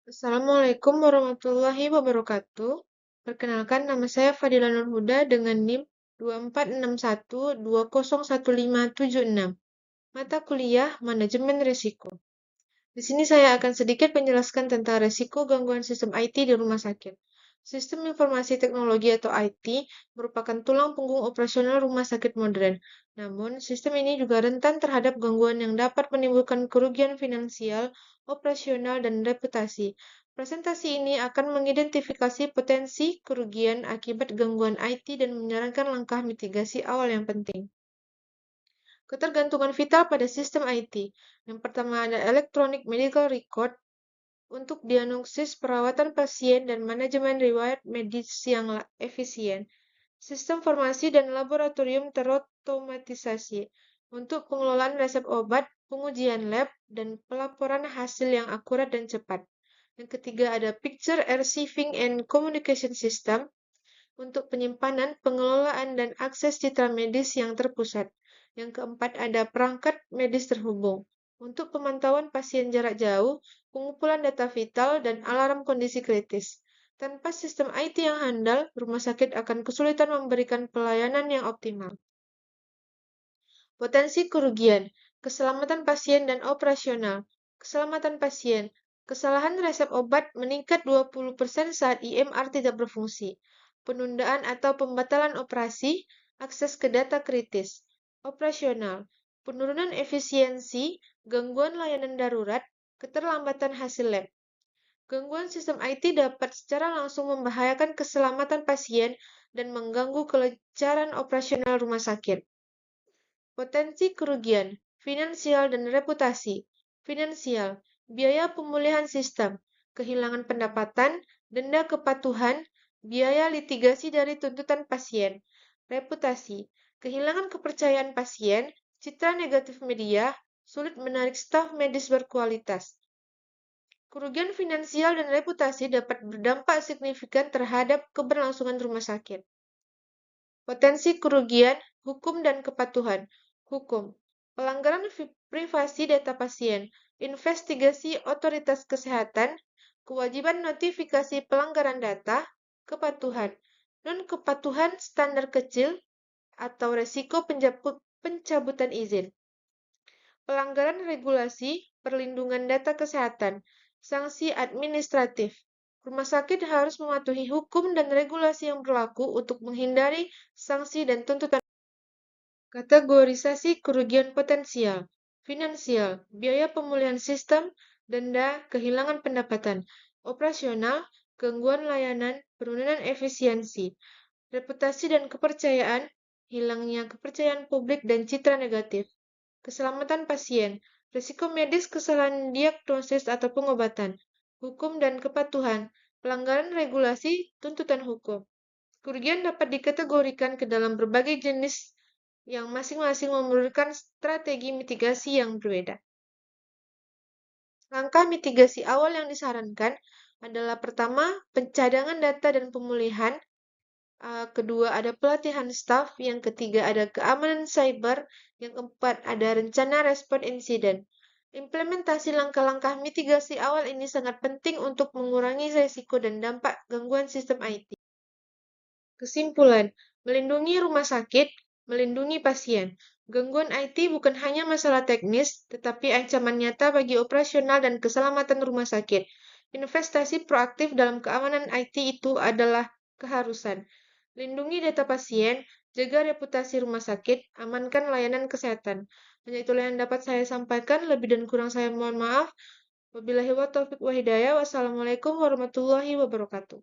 Assalamualaikum warahmatullahi wabarakatuh. Perkenalkan, nama saya Fadila Nurhuda dengan NIM 2461201576. Mata kuliah Manajemen Risiko. Di sini saya akan sedikit menjelaskan tentang risiko gangguan sistem IT di rumah sakit. Sistem Informasi Teknologi atau IT merupakan tulang punggung operasional rumah sakit modern. Namun, sistem ini juga rentan terhadap gangguan yang dapat menimbulkan kerugian finansial, operasional, dan reputasi. Presentasi ini akan mengidentifikasi potensi kerugian akibat gangguan IT dan menyarankan langkah mitigasi awal yang penting. Ketergantungan vital pada sistem IT. Yang pertama ada Electronic Medical Record untuk diagnosis perawatan pasien dan manajemen riwayat medis yang efisien. Sistem farmasi dan laboratorium terotomatisasi untuk pengelolaan resep obat, pengujian lab, dan pelaporan hasil yang akurat dan cepat. Yang ketiga ada Picture Receiving and Communication System untuk penyimpanan, pengelolaan, dan akses citra medis yang terpusat. Yang keempat ada perangkat medis terhubung untuk pemantauan pasien jarak jauh, pengumpulan data vital, dan alarm kondisi kritis. Tanpa sistem IT yang handal, rumah sakit akan kesulitan memberikan pelayanan yang optimal. Potensi kerugian, keselamatan pasien dan operasional. Keselamatan pasien, kesalahan resep obat meningkat 20% saat IMR tidak berfungsi. Penundaan atau pembatalan operasi, akses ke data kritis. Operasional, penurunan efisiensi, gangguan layanan darurat, keterlambatan hasil lab. Gangguan sistem IT dapat secara langsung membahayakan keselamatan pasien dan mengganggu kelancaran operasional rumah sakit. Potensi kerugian, finansial dan reputasi. Finansial, biaya pemulihan sistem, kehilangan pendapatan, denda kepatuhan, biaya litigasi dari tuntutan pasien. Reputasi, kehilangan kepercayaan pasien, citra negatif media, sulit menarik staf medis berkualitas. Kerugian finansial dan reputasi dapat berdampak signifikan terhadap keberlangsungan rumah sakit. Potensi kerugian, hukum dan kepatuhan. Hukum, pelanggaran privasi data pasien, investigasi otoritas kesehatan, kewajiban notifikasi pelanggaran data, kepatuhan, non-kepatuhan standar kecil, atau resiko pencabutan izin. Pelanggaran regulasi, perlindungan data kesehatan, sanksi administratif. Rumah sakit harus mematuhi hukum dan regulasi yang berlaku untuk menghindari sanksi dan tuntutan. Kategorisasi kerugian potensial. Finansial, biaya pemulihan sistem, denda, kehilangan pendapatan. Operasional, gangguan layanan, penurunan efisiensi. Reputasi dan kepercayaan, hilangnya kepercayaan publik dan citra negatif. Keselamatan pasien, risiko medis kesalahan diagnosis atau pengobatan. Hukum dan kepatuhan, pelanggaran regulasi, tuntutan hukum. Kerugian dapat dikategorikan ke dalam berbagai jenis yang masing-masing memerlukan strategi mitigasi yang berbeda. Langkah mitigasi awal yang disarankan adalah pertama, pencadangan data dan pemulihan. Kedua, ada pelatihan staf. Yang ketiga, ada keamanan cyber. Yang keempat, ada rencana respon insiden. Implementasi langkah-langkah mitigasi awal ini sangat penting untuk mengurangi risiko dan dampak gangguan sistem IT. Kesimpulan, melindungi rumah sakit, melindungi pasien. Gangguan IT bukan hanya masalah teknis, tetapi ancaman nyata bagi operasional dan keselamatan rumah sakit. Investasi proaktif dalam keamanan IT itu adalah keharusan. Lindungi data pasien, jaga reputasi rumah sakit, amankan layanan kesehatan. Hanya itulah yang dapat saya sampaikan, lebih dan kurang saya mohon maaf. Wabillahi wa taufiq wa hidayah. Wassalamualaikum warahmatullahi wabarakatuh.